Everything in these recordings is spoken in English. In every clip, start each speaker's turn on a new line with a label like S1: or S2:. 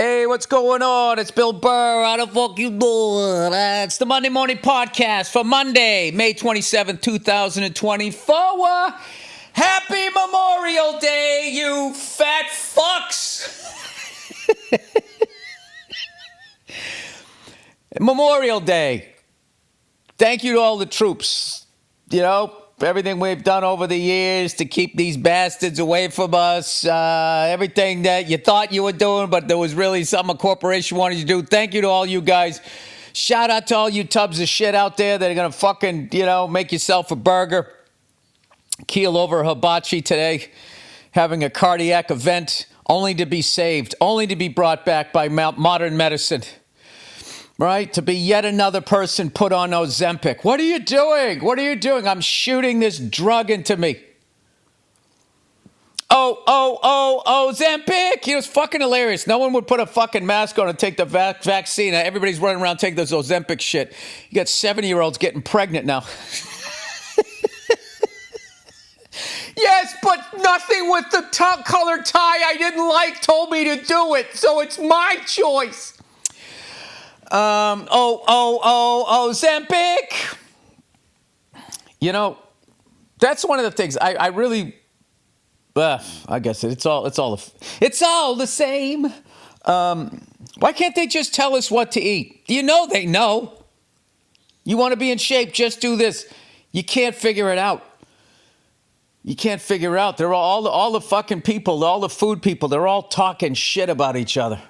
S1: Hey, what's going on? It's Bill Burr. How the fuck you doing? It's the Monday Morning Podcast for Monday, May 27th, 2024. Happy Memorial Day, you fat fucks. Memorial Day. Thank you to all the troops. You know, everything we've done over the years to keep these bastards away from us. Everything that you thought you were doing, but there was really something a corporation wanted you to do. Thank you to all you guys. Shout out to all you tubs of shit out there that are going to fucking, make yourself a burger. Keel over hibachi today, having a cardiac event, only to be saved, only to be brought back by modern medicine. Right? To be yet another person put on Ozempic. What are you doing? What are you doing? I'm shooting this drug into me. Ozempic. It was fucking hilarious. No one would put a fucking mask on and take the vaccine. Everybody's running around taking this Ozempic shit. You got 70-year-olds getting pregnant now. Yes, but nothing with the colored tie I didn't like told me to do it. So it's my choice. Ozempic. That's one of the things I really, I guess it's all the same. Why can't they just tell us what to eat? You know they know. You want to be in shape, just do this. You can't figure it out. You can't figure it out. They're all the fucking people, all the food people, they're all talking shit about each other.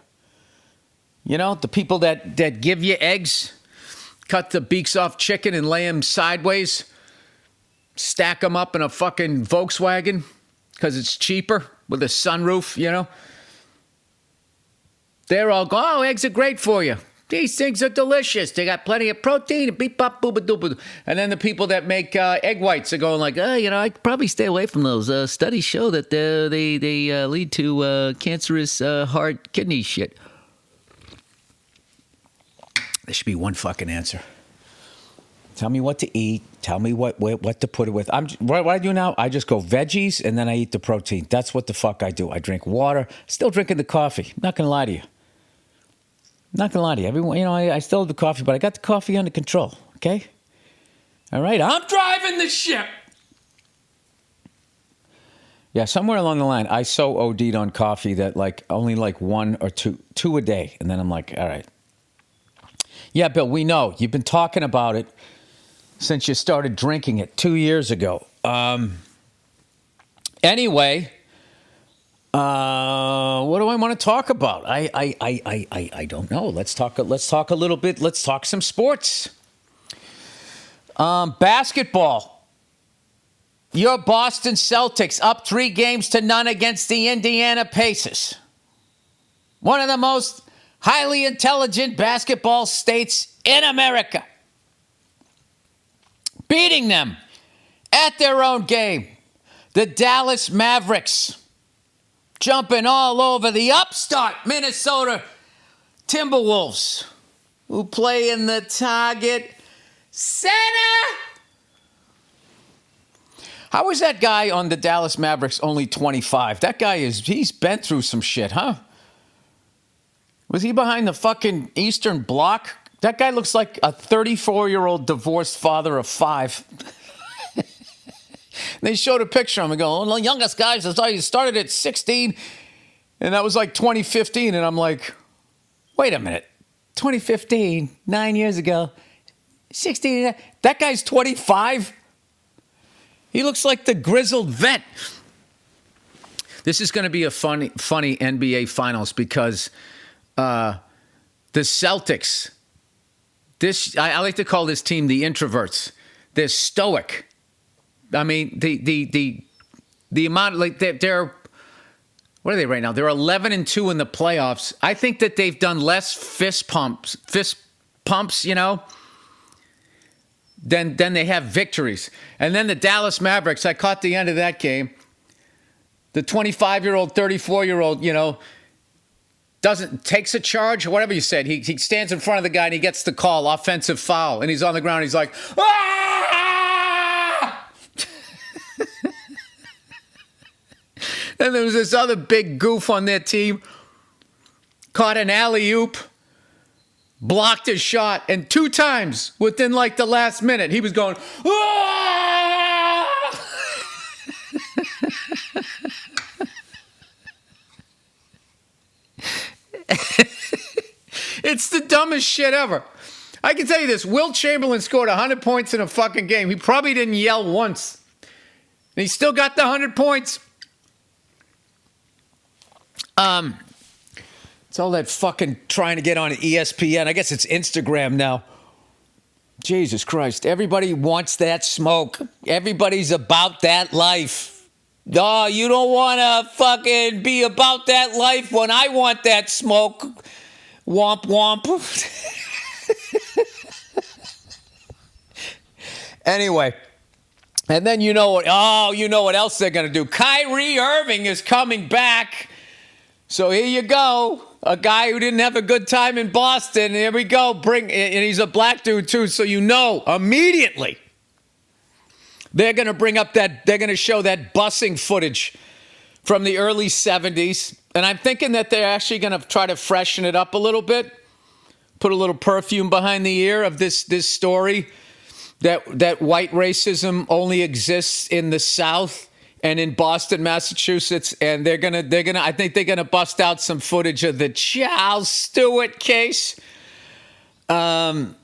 S1: You know, the people that give you eggs, cut the beaks off chicken and lay them sideways, stack them up in a fucking Volkswagen because it's cheaper with a sunroof, They're all going, oh, eggs are great for you. These things are delicious. They got plenty of protein and beep, bop, booba, dooba. And then the people that make egg whites are going like, I'd probably stay away from those. Studies show that they lead to cancerous heart, kidney shit. There should be one fucking answer. Tell me what to eat. Tell me what to put it with. What I do now, I just go veggies and then I eat the protein. That's what the fuck I do. I drink water. Still drinking the coffee. Not going to lie to you. Everyone, I still have the coffee, but I got the coffee under control. Okay? All right? I'm driving the ship. Yeah, somewhere along the line, I so OD'd on coffee that only one or two a day. And then I'm like, all right. Yeah, Bill, we know. You've been talking about it since you started drinking it 2 years ago. Anyway, what do I want to talk about? I don't know. Let's talk a little bit. Let's talk some sports. Basketball. Your Boston Celtics up 3-0 against the Indiana Pacers. One of the most highly intelligent basketball states in America. Beating them at their own game. The Dallas Mavericks jumping all over the upstart Minnesota Timberwolves, who play in the Target Center. How is that guy on the Dallas Mavericks only 25? That guy he's been through some shit, huh? Was he behind the fucking Eastern Bloc? That guy looks like a 34-year-old divorced father of 5. They showed a picture of him and go, the youngest guys, I thought he started at 16, and that was 2015. And I'm like, wait a minute. 2015, 9 years ago, 16, that guy's 25? He looks like the grizzled vet. This is going to be a funny NBA Finals because the Celtics, I like to call this team the introverts. They're stoic. I mean, the amount, they're what are they right now? They're 11-2 in the playoffs. I think that they've done less fist pumps, than they have victories. And then the Dallas Mavericks, I caught the end of that game. The 25-year-old, 34-year-old, takes a charge, or whatever you said. He stands in front of the guy and he gets the call, offensive foul, and he's on the ground. He's like, ah! Then there was this other big goof on their team caught an alley-oop, blocked his shot, and 2 times within like the last minute, he was going, "Ah!" It's the dumbest shit ever. I can tell you this, Wilt Chamberlain scored 100 points in a fucking game. He probably didn't yell once. And he still got the 100 points. It's all that fucking trying to get on ESPN. I guess it's Instagram now. Jesus Christ. Everybody wants that smoke. Everybody's about that life. Oh, you don't want to fucking be about that life when I want that smoke. Womp womp. Anyway, and then you know what else they're going to do. Kyrie Irving is coming back. So here you go. A guy who didn't have a good time in Boston. Here we go. And he's a black dude too. So you know immediately they're going to they're going to show that busing footage from the early 70s. And I'm thinking that they're actually going to try to freshen it up a little bit. Put a little perfume behind the ear of this story that white racism only exists in the South and in Boston, Massachusetts. And I think they're gonna bust out some footage of the Charles Stewart case. And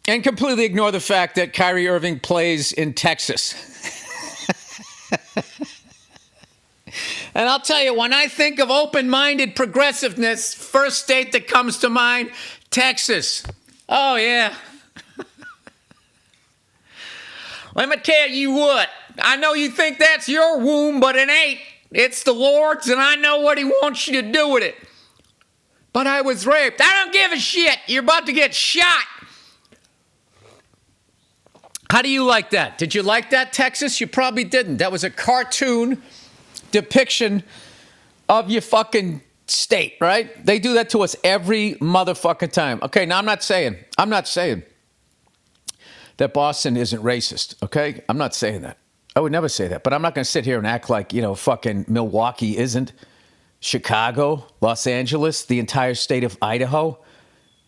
S1: completely ignore the fact that Kyrie Irving plays in Texas. And I'll tell you, when I think of open-minded progressiveness, first state that comes to mind, Texas. Oh, yeah. Let me tell you what. I know you think that's your womb, but it ain't. It's the Lord's, and I know what he wants you to do with it. But I was raped. I don't give a shit. You're about to get shot. How do you like that? Did you like that, Texas? You probably didn't. That was a cartoon depiction of your fucking state, right? They do that to us every motherfucking time. Okay, now I'm not saying that Boston isn't racist, okay? I'm not saying that. I would never say that. But I'm not going to sit here and act like, fucking Milwaukee isn't. Chicago, Los Angeles, the entire state of Idaho,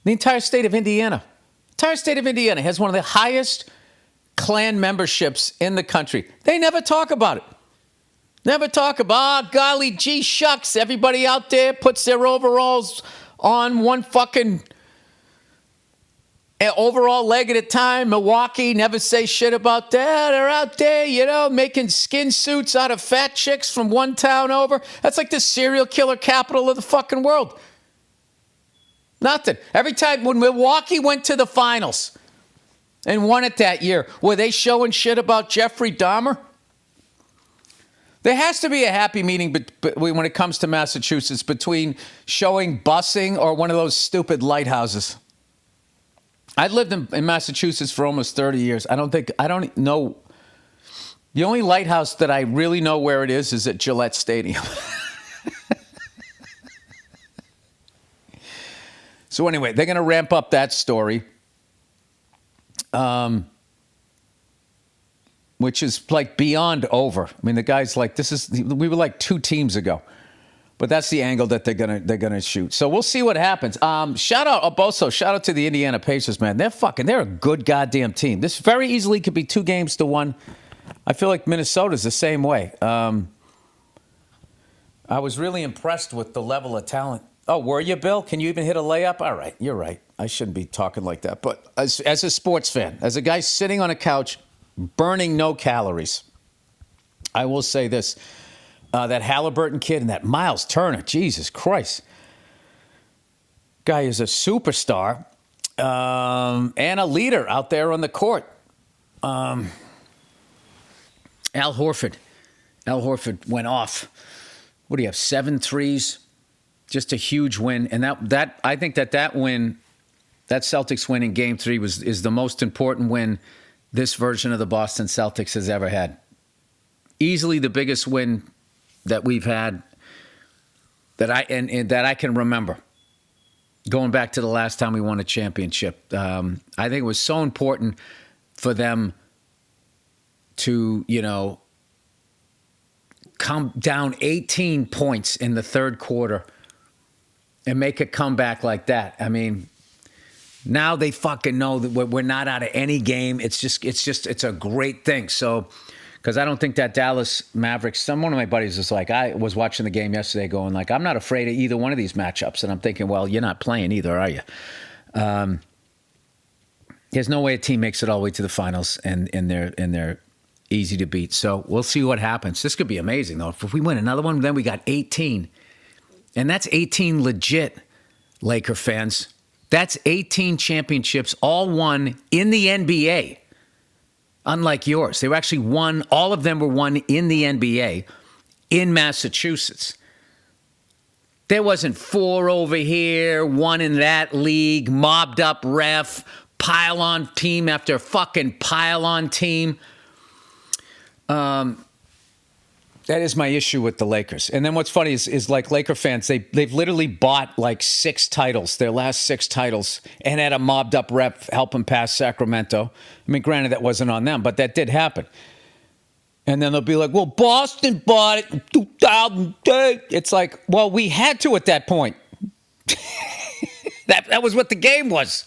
S1: the entire state of Indiana. The entire state of Indiana has one of the highest Klan memberships in the country. They never talk about it. Never talk about, oh, golly gee shucks, everybody out there puts their overalls on one fucking overall leg at a time. Milwaukee, never say shit about that. They're out there, making skin suits out of fat chicks from one town over. That's like the serial killer capital of the fucking world. Nothing. Every time when Milwaukee went to the finals and won it that year, were they showing shit about Jeffrey Dahmer? There has to be a happy meeting when it comes to Massachusetts between showing busing or one of those stupid lighthouses. I lived in Massachusetts for almost 30 years. I don't know. The only lighthouse that I really know where it is at Gillette Stadium. So anyway, they're going to ramp up that story. Which is like beyond over. I mean, the guy's like, we were like 2 teams ago. But that's the angle that they're gonna shoot. So we'll see what happens. Shout out to the Indiana Pacers, man. They're a good goddamn team. This very easily could be 2-1. I feel like Minnesota's the same way. I was really impressed with the level of talent. Oh, were you, Bill? Can you even hit a layup? All right, you're right. I shouldn't be talking like that. But as a sports fan, as a guy sitting on a couch, burning no calories, I will say this. That Halliburton kid and that Miles Turner, Jesus Christ. Guy is a superstar and a leader out there on the court. Al Horford went off. What do you have, 7 threes? Just a huge win. And that I think that win, that Celtics win in Game 3 is the most important win this version of the Boston Celtics has ever had. Easily the biggest win that we've had that I can remember, going back to the last time we won a championship. I think it was so important for them to, come down 18 points in the third quarter and make a comeback like that. I mean, now they fucking know that we're not out of any game. It's a great thing. So, because I don't think that Dallas Mavericks, one of my buddies was like, I was watching the game yesterday going like, I'm not afraid of either one of these matchups. And I'm thinking, well, you're not playing either, are you? There's no way a team makes it all the way to the finals and they're easy to beat. So we'll see what happens. This could be amazing, though. If we win another one, then we got 18. And that's 18 legit, Laker fans. That's 18 championships, all won in the NBA. Unlike yours. They were actually won, all of them were won in the NBA in Massachusetts. There wasn't 4 over here, 1 in that league, mobbed up ref, pile-on team after fucking pile-on team. That is my issue with the Lakers. And then what's funny is like Laker fans, they've literally bought like 6 titles, their last 6 titles, and had a mobbed up rep help them pass Sacramento. I mean, granted, that wasn't on them, but that did happen. And then they'll be like, well, Boston bought it in 2008. It's like, well, we had to at that point. That was what the game was.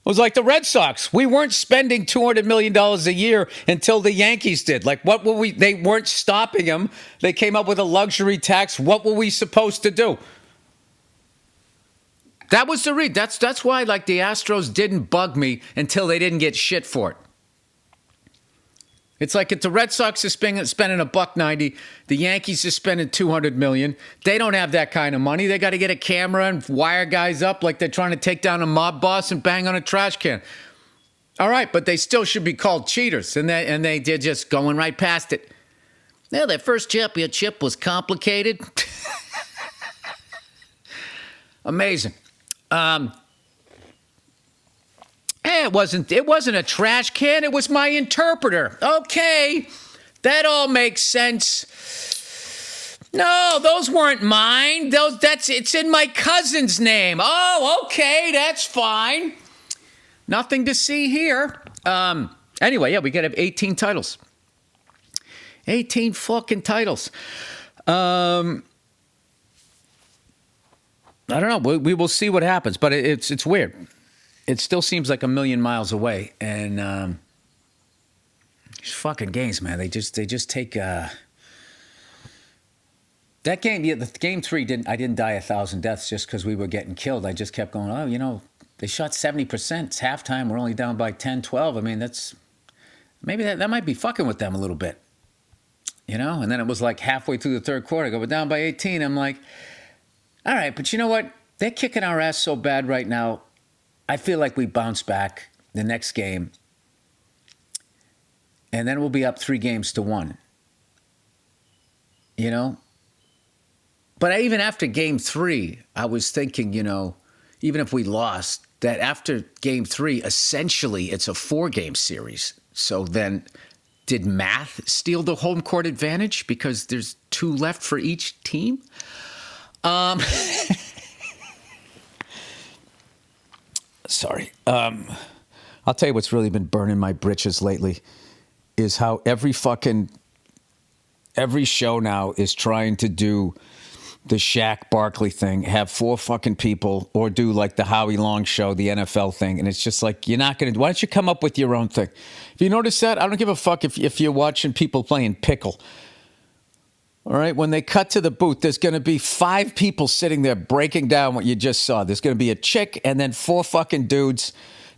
S1: It was like the Red Sox. We weren't spending $200 million a year until the Yankees did. Like, what were we? They weren't stopping them. They came up with a luxury tax. What were we supposed to do? That was the read. That's why, like, the Astros didn't bug me until they didn't get shit for it. It's like if the Red Sox are spending $190, the Yankees are spending $200 million. They don't have that kind of money. They got to get a camera and wire guys up like they're trying to take down a mob boss and bang on a trash can. All right, but they still should be called cheaters, and they're just going right past it. Well, their first championship was complicated. Amazing. It wasn't a trash can. It was my interpreter. Okay, that all makes sense. No, those weren't mine. It's in my cousin's name. Oh, okay, that's fine. Nothing to see here. Anyway, yeah, we got to have 18 titles. 18 fucking titles. I don't know. We will see what happens, but it's weird. It still seems like a million miles away, and these fucking games, man. They just take that game. Yeah, the game 3 didn't. I didn't die 1,000 deaths just because we were getting killed. I just kept going. Oh, they shot 70%. It's halftime. We're only down by 10, 12. I mean, maybe that might be fucking with them a little bit, And then it was like halfway through the third quarter. We're down by 18. I'm like, all right, but you know what? They're kicking our ass so bad right now. I feel like we bounce back the next game, and then we'll be up 3-1. But even after game 3, I was thinking, even if we lost, that after game 3, essentially it's a 4-game series. So then did math steal the home court advantage because there's 2 left for each team? Sorry. I'll tell you what's really been burning my britches lately is how every show now is trying to do the Shaq Barkley thing, have 4 fucking people, or do like the Howie Long show, the NFL thing. And it's just like, you're not going to, why don't you come up with your own thing? If you notice that, I don't give a fuck if you're watching people playing pickle. All right, when they cut to the booth, there's going to be 5 people sitting there breaking down what you just saw. There's going to be a chick and then 4 fucking dudes,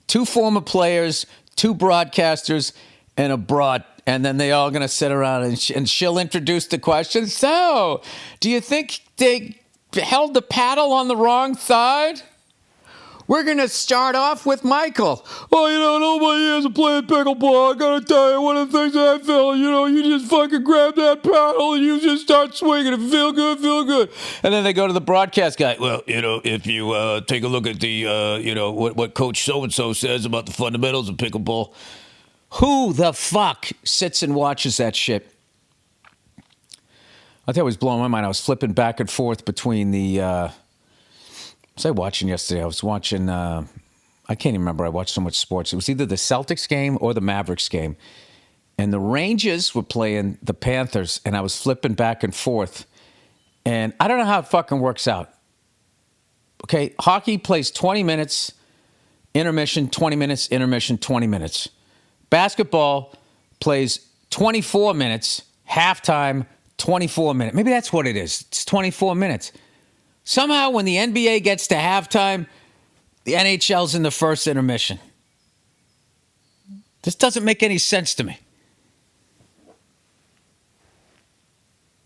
S1: 2 former players, 2 broadcasters, and a broad. And then they all going to sit around and she'll introduce the question. So, do you think they held the paddle on the wrong side? We're going to start off with Michael. Oh, nobody has to play pickleball. I got to tell you, one of the things that I feel, you just fucking grab that paddle and you just start swinging and feel good. And then they go to the broadcast guy. Well, if you take a look at the, what Coach so-and-so says about the fundamentals of pickleball. Who the fuck sits and watches that shit? I thought it was blowing my mind. I was flipping back and forth between the... what was I watching yesterday? I was watching, I can't even remember. I watched so much sports. It was either the Celtics game or the Mavericks game. And the Rangers were playing the Panthers, and I was flipping back and forth. And I don't know how it fucking works out. Okay, hockey plays 20 minutes, intermission, 20 minutes, intermission, 20 minutes. Basketball plays 24 minutes, halftime, 24 minutes. Maybe that's what it is. It's 24 minutes. Somehow when the NBA gets to halftime, the NHL's in the first intermission. This doesn't make any sense to me.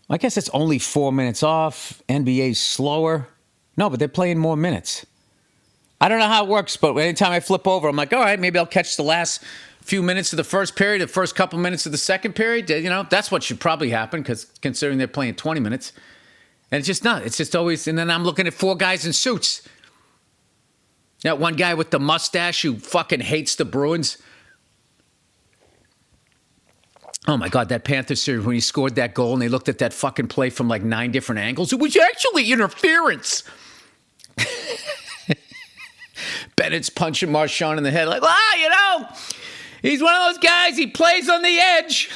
S1: I guess it's only 4 minutes off. NBA's slower. No, but they're playing more minutes. I don't know how it works, but anytime I flip over, I'm like, all right, maybe I'll catch the last few minutes of the first period, the first couple minutes of the second period. You know, that's what should probably happen, because considering they're playing 20 minutes. And it's just not. It's just always, and then I'm looking at four guys in suits. That one guy with the mustache who fucking hates the Bruins. Oh, my God, that Panthers series, when he scored that goal and they looked at that fucking play from like 9 different angles, it was actually interference. Bennett's punching Marchand in the head like, you know, he's one of those guys, he plays on the edge.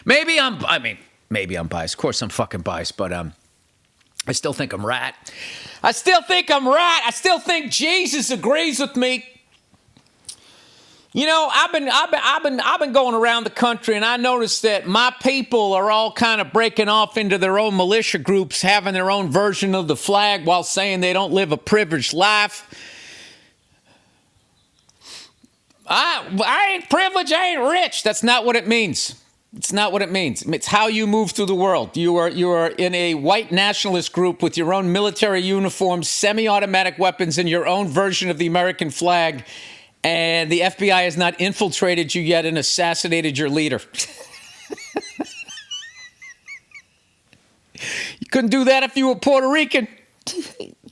S1: Maybe I'm biased. Of course I'm fucking biased, but I still think I'm right. I still think Jesus agrees with me. You know, I've been going around the country, and I noticed that my people are all kind of breaking off into their own militia groups, having their own version of the flag while saying they don't live a privileged life. I ain't privileged, I ain't rich. That's not what it means. It's not what it means. It's how you move through the world. You are in a white nationalist group with your own military uniforms, semi-automatic weapons, and your own version of the American flag. And the FBI has not infiltrated you yet and assassinated your leader. You couldn't do that if you were Puerto Rican.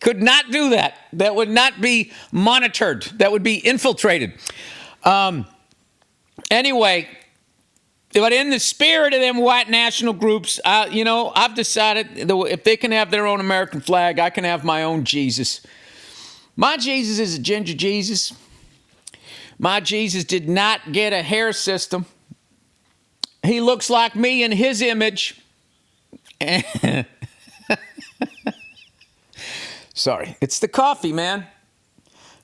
S1: Could not do that. That would not be monitored. That would be infiltrated. Anyway, but in the spirit of them white national groups, I've decided if they can have their own American flag, I can have my own Jesus. My Jesus is a ginger Jesus. My Jesus did not get a hair system. He looks like me in his image. Sorry, it's the coffee, man.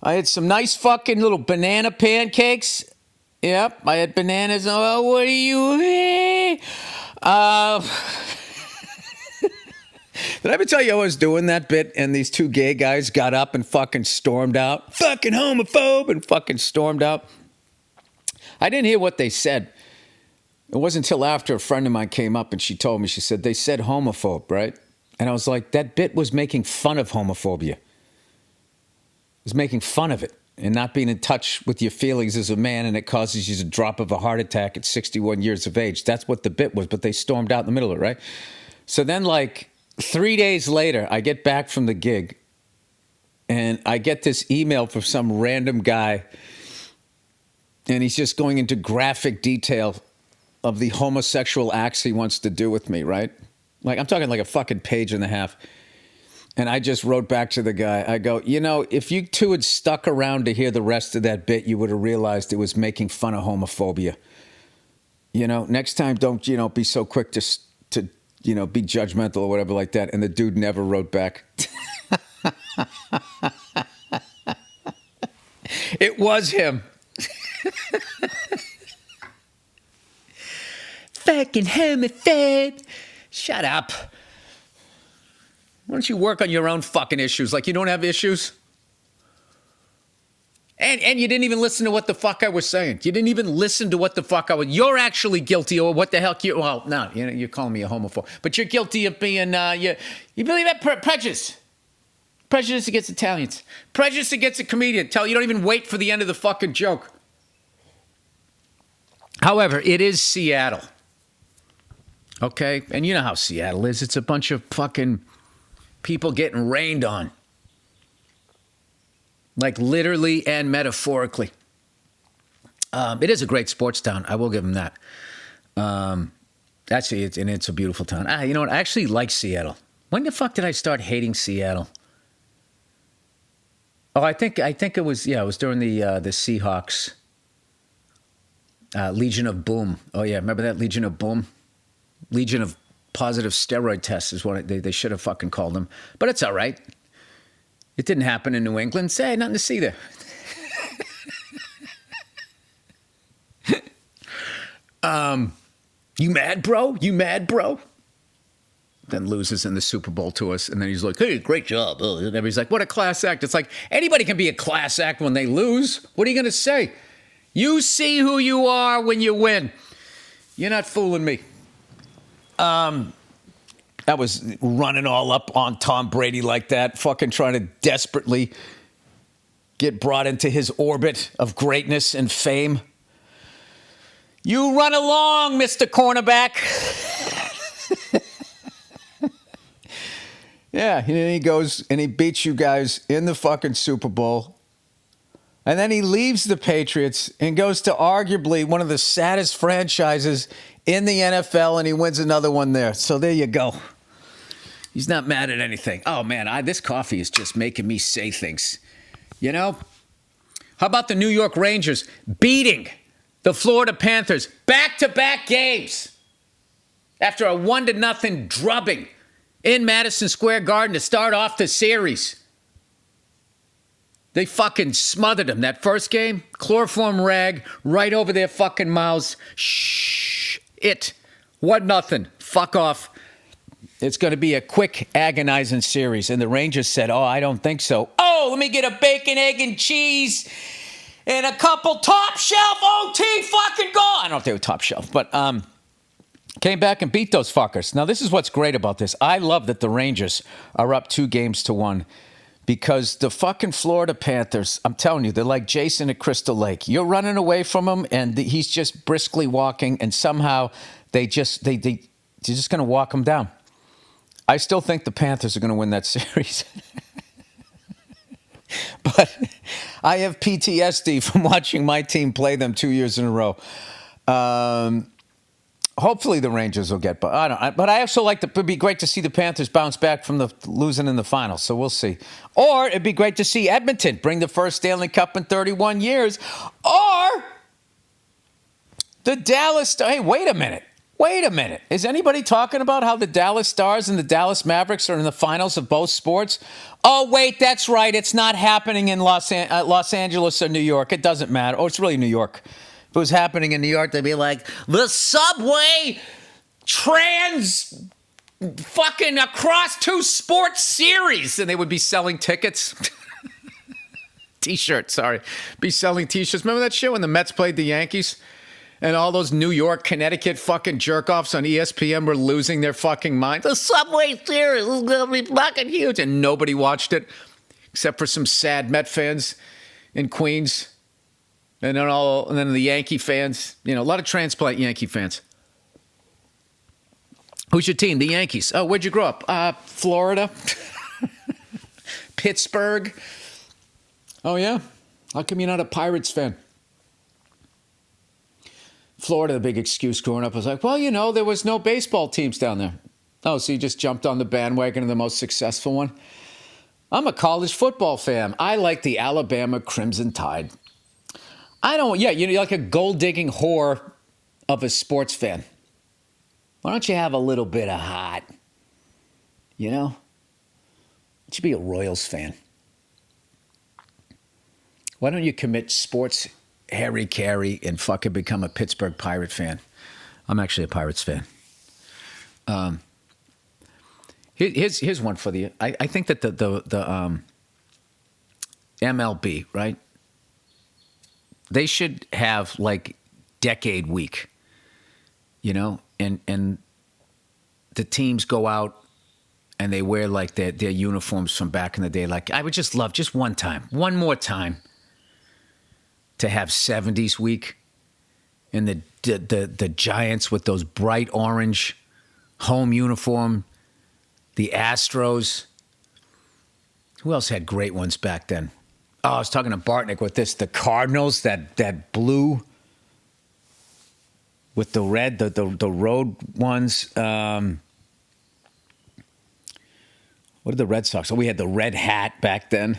S1: I had some nice fucking little banana pancakes. Yep, I had bananas. Oh, what are you? Did I ever tell you I was doing that bit and these two gay guys got up and fucking stormed out? Fucking homophobe, and fucking stormed out. I didn't hear what they said. It wasn't until after a friend of mine came up and she told me, she said, they said homophobe, right? And I was like, that bit was making fun of homophobia. It was making fun of it and not being in touch with your feelings as a man, and it causes you a drop of a heart attack at 61 years of age. That's what the bit was, but they stormed out in the middle of it, right? So then, like, 3 days later, I get back from the gig, and I get this email from some random guy, and he's just going into graphic detail of the homosexual acts he wants to do with me, right? Like, I'm talking like a fucking page and a half. And I just wrote back to the guy. I go, if you two had stuck around to hear the rest of that bit, you would have realized it was making fun of homophobia. Next time, don't, be so quick to be judgmental or whatever like that. And the dude never wrote back. It was him. Fucking homophobe. Shut up. Why don't you work on your own fucking issues like you don't have issues? And you didn't even listen to what the fuck I was saying. You didn't even listen to what the fuck I was. You're actually guilty, or what the hell? Well, no, you're calling me a homophobe, but you're guilty of being. You believe that prejudice? Prejudice against Italians. Prejudice against a comedian. You don't even wait for the end of the fucking joke. However, it is Seattle. Okay, and you know how Seattle is. It's a bunch of fucking people getting rained on. Like literally and metaphorically. It is a great sports town. I will give them that. Actually, it's a beautiful town. You know what? I actually like Seattle. When the fuck did I start hating Seattle? Oh, I think it was during the Seahawks. Legion of Boom. Oh yeah, remember that Legion of Boom? Legion of positive steroid test is what they should have fucking called them. But it's all right. It didn't happen in New England. Say, nothing to see there. You mad, bro? You mad, bro? Then loses in the Super Bowl to us. And then he's like, hey, great job. And everybody's like, what a class act. It's like, anybody can be a class act when they lose. What are you going to say? You see who you are when you win. You're not fooling me. That was running all up on Tom Brady like that, fucking trying to desperately get brought into his orbit of greatness and fame. You run along, Mr. Cornerback. Yeah, and then he goes and he beats you guys in the fucking Super Bowl. And then he leaves the Patriots and goes to arguably one of the saddest franchises in the NFL, and he wins another one there. So there you go. He's not mad at anything. Oh, man, this coffee is just making me say things. You know? How about the New York Rangers beating the Florida Panthers back-to-back games after a 1-0 drubbing in Madison Square Garden to start off the series? They fucking smothered them. That first game, chloroform rag right over their fucking mouths. Shh. 1-0. Fuck off. It's going to be a quick, agonizing series. And the Rangers said, oh, I don't think so. Oh, let me get a bacon, egg, and cheese and a couple top shelf OT fucking goal. I don't know if they were top shelf, but came back and beat those fuckers. Now, this is what's great about this. I love that the Rangers are up 2-1 because the fucking Florida Panthers, I'm telling you, they're like Jason at Crystal Lake. You're running away from him, and he's just briskly walking, and somehow they're just going to walk him down. I still think the Panthers are going to win that series. But I have PTSD from watching my team play them 2 years in a row. Hopefully the Rangers will get, but I also it'd be great to see the Panthers bounce back from the losing in the finals. So we'll see. Or it'd be great to see Edmonton bring the first Stanley Cup in 31 years. Or the Dallas. Hey, wait a minute. Is anybody talking about how the Dallas Stars and the Dallas Mavericks are in the finals of both sports? Oh, wait, that's right. It's not happening in Los Angeles or New York. It doesn't matter. Oh, it's really New York. If it was happening in New York, they'd be like, the subway trans fucking across 2 sports series. And they would be selling tickets. T-shirts, sorry. Be selling T-shirts. Remember that shit when the Mets played the Yankees? And all those New York, Connecticut fucking jerk-offs on ESPN were losing their fucking mind. The Subway Series is going to be fucking huge. And nobody watched it except for some sad Met fans in Queens. And then the Yankee fans. You know, a lot of transplant Yankee fans. Who's your team? The Yankees. Oh, where'd you grow up? Florida. Pittsburgh. Oh, yeah? How come you're not a Pirates fan? Florida, the big excuse growing up was like, well, you know, there was no baseball teams down there. Oh, so you just jumped on the bandwagon of the most successful one? I'm a college football fan. I like the Alabama Crimson Tide. You're like a gold-digging whore of a sports fan. Why don't you have a little bit of heart? You know? You should be a Royals fan. Why don't you commit sports Harry Carey and fucking become a Pittsburgh Pirate fan? I'm actually a Pirates fan. Here's one for the. I think that the MLB, right? They should have like decade week, you know, and the teams go out and they wear like their uniforms from back in the day. Like I would just love just one more time. To have 70s week and the Giants with those bright orange home uniform, the Astros. Who else had great ones back then? Oh, I was talking to Bartnick with this. The Cardinals, that blue with the red, the road ones. What did the Red Sox? Oh, we had the red hat back then.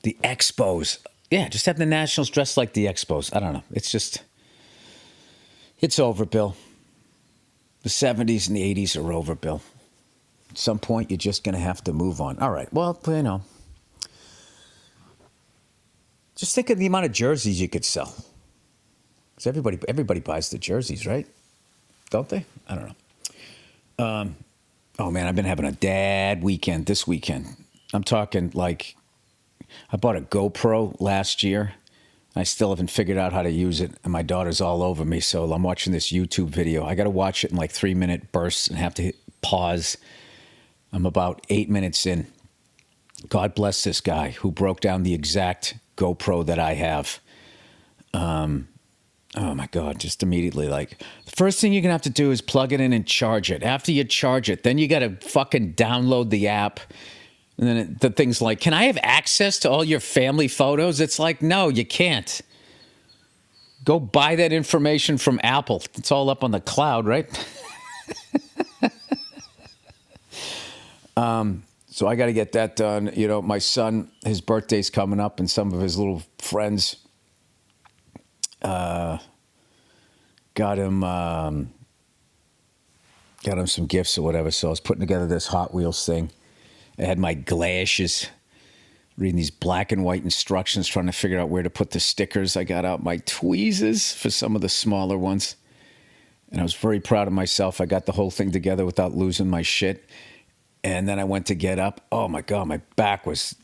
S1: The Expos. Yeah, just have the Nationals dressed like the Expos. I don't know. It's just, It's over, Bill. The 70s and the 80s are over, Bill. At some point, you're just going to have to move on. All right. Well, just think of the amount of jerseys you could sell. Because everybody buys the jerseys, right? Don't they? I don't know. Oh, man, I've been having a dad weekend this weekend. I'm talking like I bought a GoPro last year. I still haven't figured out how to use it, and my daughter's all over me, so I'm watching this YouTube video. I got to watch it in like 3-minute bursts and have to hit pause. I'm about 8 minutes in. God bless this guy who broke down the exact GoPro that I have. Oh, my God, just immediately, like, the first thing you're going to have to do is plug it in and charge it. After you charge it, then you got to fucking download the app. And then the thing's like, can I have access to all your family photos? It's like, no, you can't. Go buy that information from Apple. It's all up on the cloud, right? So I got to get that done. You know, my son, his birthday's coming up, and some of his little friends got him some gifts or whatever. So I was putting together this Hot Wheels thing. I had my glasses, reading these black and white instructions, trying to figure out where to put the stickers. I got out my tweezers for some of the smaller ones. And I was very proud of myself. I got the whole thing together without losing my shit. And then I went to get up. Oh, my God, my back was,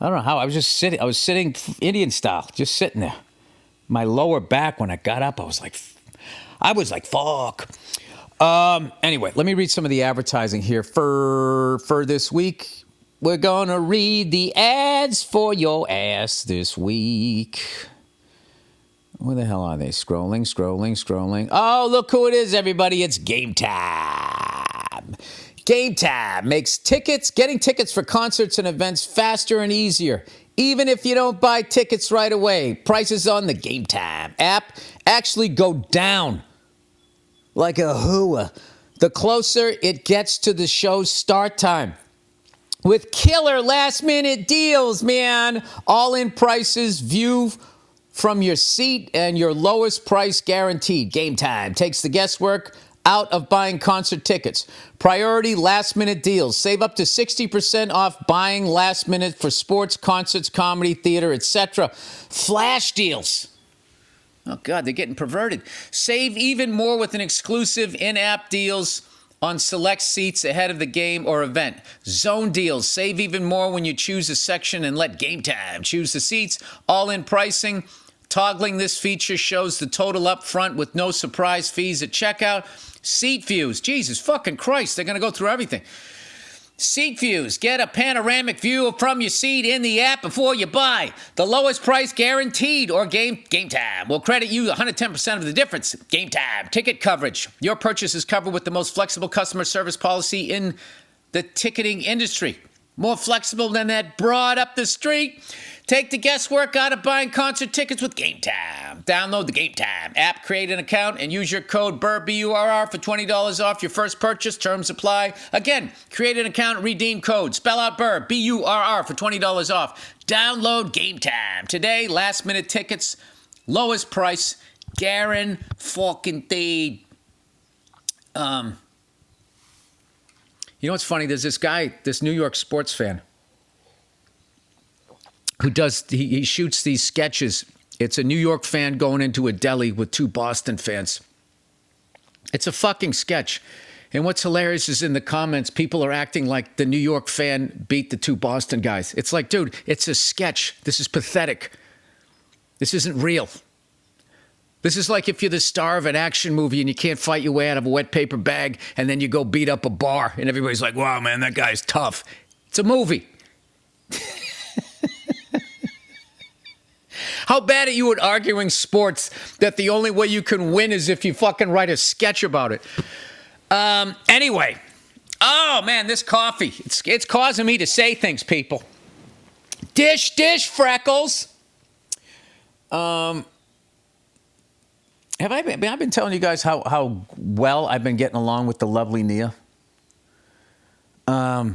S1: I don't know how. I was just sitting. I was sitting Indian style, just sitting there. My lower back, when I got up, I was like, fuck. Anyway, let me read some of the advertising here for this week. We're going to read the ads for your ass this week. Where the hell are they? Scrolling. Oh, look who it is, everybody. It's Game Time. Game Time makes getting tickets for concerts and events faster and easier. Even if you don't buy tickets right away, prices on the Game Time app actually go down like a hooah the closer it gets to the show's start time. With killer last-minute deals, man. All-in prices, view from your seat, and your lowest price guaranteed. Game Time takes the guesswork out of buying concert tickets. Priority last-minute deals. Save up to 60% off buying last minute for sports, concerts, comedy, theater, etc. Flash deals. Oh, God, they're getting perverted. Save even more with an exclusive in-app deals on select seats ahead of the game or event. Zone deals. Save even more when you choose a section and let Game Time choose the seats. All-in pricing. Toggling this feature shows the total up front with no surprise fees at checkout. Seat views. Jesus fucking Christ, they're going to go through everything. Seat views. Get a panoramic view from your seat in the app before you buy. The lowest price guaranteed or Game Time will credit you 110% of the difference. Game Time. Ticket coverage. Your purchase is covered with the most flexible customer service policy in the ticketing industry. More flexible than that broad up the street. Take the guesswork out of buying concert tickets with Game Time. Download the Game Time app, create an account, and use your code Burr, B-U-R-R, for $20 off your first purchase. Terms apply. Again, create an account, redeem code. Spell out Burr, B-U-R-R, for $20 off. Download Game Time. Today, last-minute tickets, lowest price, guaranteed. You know what's funny? There's this guy, this New York sports fan, who he shoots these sketches. It's a New York fan going into a deli with two Boston fans. It's a fucking sketch. And what's hilarious is in the comments, people are acting like the New York fan beat the two Boston guys. It's like, dude, it's a sketch. This is pathetic. This isn't real. This is like if you're the star of an action movie and you can't fight your way out of a wet paper bag, and then you go beat up a bar and everybody's like, wow, man, that guy's tough. It's a movie. How bad are you at arguing sports that the only way you can win is if you fucking write a sketch about it? Anyway. Oh, man, this coffee. It's causing me to say things, people. Dish, freckles. I've been telling you guys how well I've been getting along with the lovely Nia? Yeah,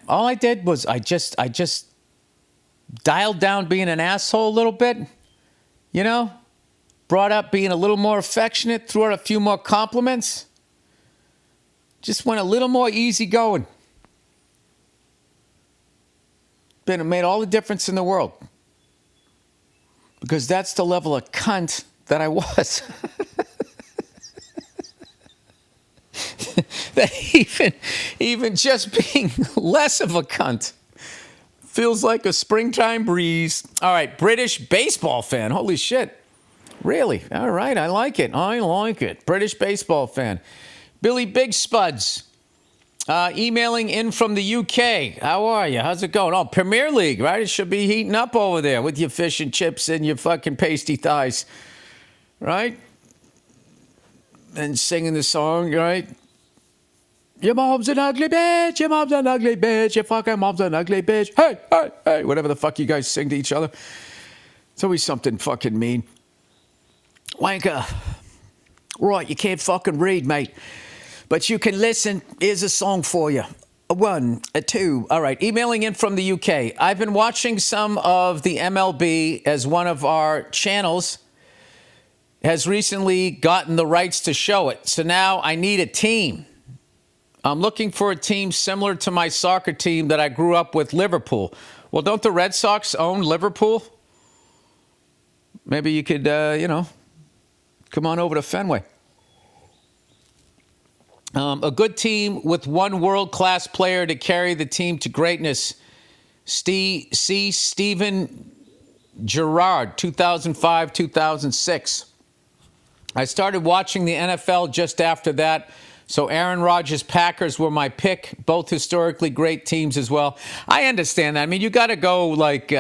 S1: all I did was I just dialed down being an asshole a little bit, you know? brought up being a little more affectionate, threw out a few more compliments. Just went a little more easygoing. It made all the difference in the world. Because that's the level of cunt that I was. That even just being less of a cunt feels like a springtime breeze. All right, British baseball fan. Holy shit. Really? All right, I like it. I like it. British baseball fan. Billy Big Spuds. Emailing in from the UK. How are you? How's it going? Oh, Premier League, right? It should be heating up over there with your fish and chips and your fucking pasty thighs. Right? And singing the song, right? Your mom's an ugly bitch. Your mom's an ugly bitch. Your fucking mom's an ugly bitch. Hey, hey, hey. Whatever the fuck you guys sing to each other. It's always something fucking mean. Wanker. Right, you can't fucking read, mate. But you can listen. Here's a song for you. A 1, a 2. All right. Emailing in from the UK. I've been watching some of the MLB as one of our channels has recently gotten the rights to show it. So now I need a team. I'm looking for a team similar to my soccer team that I grew up with, Liverpool. Well, don't the Red Sox own Liverpool? Maybe you could, come on over to Fenway. A good team with one world-class player to carry the team to greatness. Steven Gerrard, 2005-2006. I started watching the NFL just after that, so Aaron Rodgers' Packers were my pick, both historically great teams as well. I understand that. I mean, you got to go like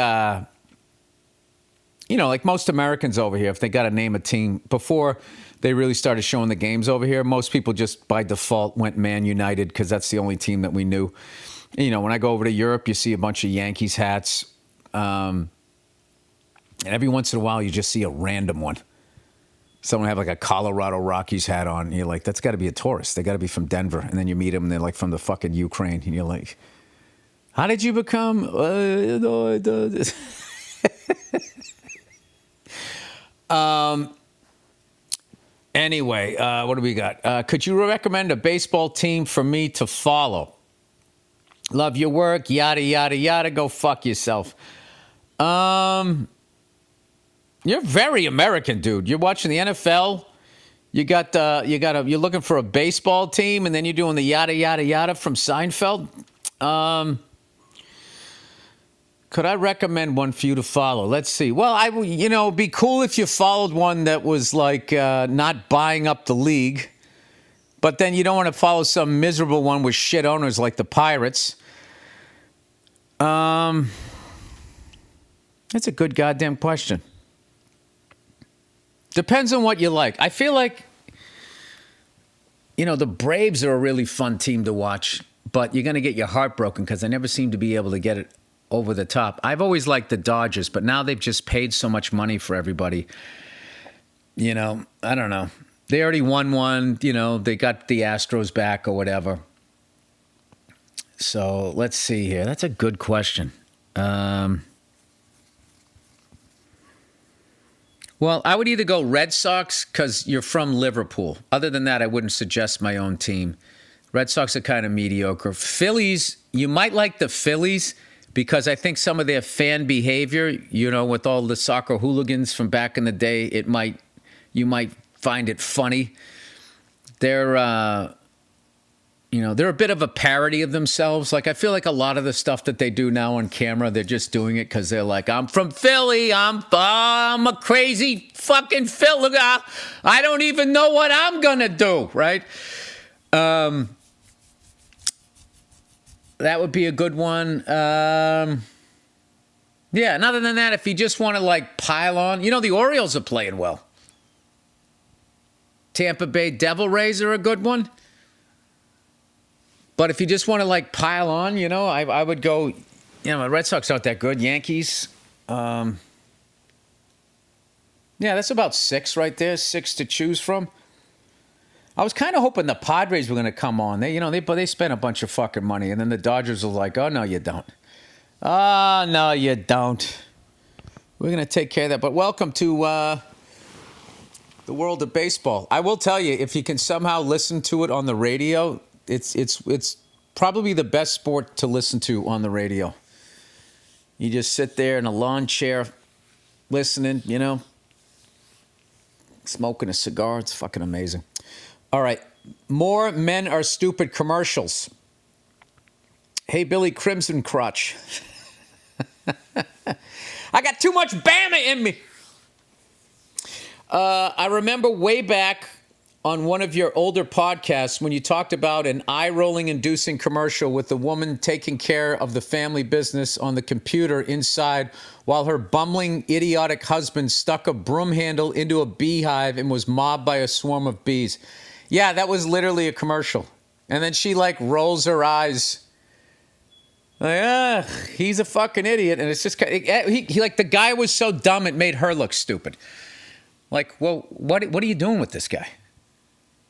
S1: most Americans over here, if they got to name a team before they really started showing the games over here. Most people just by default went Man United because that's the only team that we knew. You know, when I go over to Europe, you see a bunch of Yankees hats. And every once in a while, you just see a random one. Someone have like a Colorado Rockies hat on. And you're like, that's got to be a tourist. They got to be from Denver. And then you meet them and they're like from the fucking Ukraine. And you're like, how did you become? Anyway, what do we got? Could you recommend a baseball team for me to follow? Love your work, yada, yada, yada. Go fuck yourself. You're very American, dude. You're watching the NFL. You're looking for a baseball team, and then you're doing the yada, yada, yada from Seinfeld. Could I recommend one for you to follow? Let's see. Well, it'd be cool if you followed one that was like not buying up the league, but then you don't want to follow some miserable one with shit owners like the Pirates. That's a good goddamn question. Depends on what you like. I feel like, the Braves are a really fun team to watch, but you're going to get your heart broken because they never seem to be able to get it over the top. I've always liked the Dodgers, but now they've just paid so much money for everybody. I don't know. They already won one. They got the Astros back or whatever. So let's see here. That's a good question. Well, I would either go Red Sox because you're from Liverpool. Other than that, I wouldn't suggest my own team. Red Sox are kind of mediocre. Phillies, you might like the Phillies because I think some of their fan behavior, with all the soccer hooligans from back in the day, you might find it funny. They're a bit of a parody of themselves. Like, I feel like a lot of the stuff that they do now on camera, they're just doing it because they're like, I'm from Philly. I'm a crazy fucking Philly. I don't even know what I'm going to do, right? That would be a good one. Yeah, and other than that, if you just want to, pile on, the Orioles are playing well. Tampa Bay Devil Rays are a good one. But if you just want to, pile on, I would go, the Red Sox aren't that good. Yankees. Yeah, that's about 6 right there. 6 to choose from. I was kind of hoping the Padres were going to come on. They spent a bunch of fucking money, and then the Dodgers were like, "Oh no, you don't. Oh no, you don't. We're going to take care of that." But welcome to The world of baseball. I will tell you, if you can somehow listen to it on the radio, it's probably the best sport to listen to on the radio. You just sit there in a lawn chair listening, smoking a cigar. It's fucking amazing. All right. More men are stupid commercials. Hey, Billy Crimson Crotch. I got too much Bama in me. I remember way back on one of your older podcasts when you talked about an eye-rolling inducing commercial with the woman taking care of the family business on the computer inside while her bumbling, idiotic husband stuck a broom handle into a beehive and was mobbed by a swarm of bees. Yeah, that was literally a commercial. And then she rolls her eyes. He's a fucking idiot. And it's just, the guy was so dumb it made her look stupid. Well, what are you doing with this guy?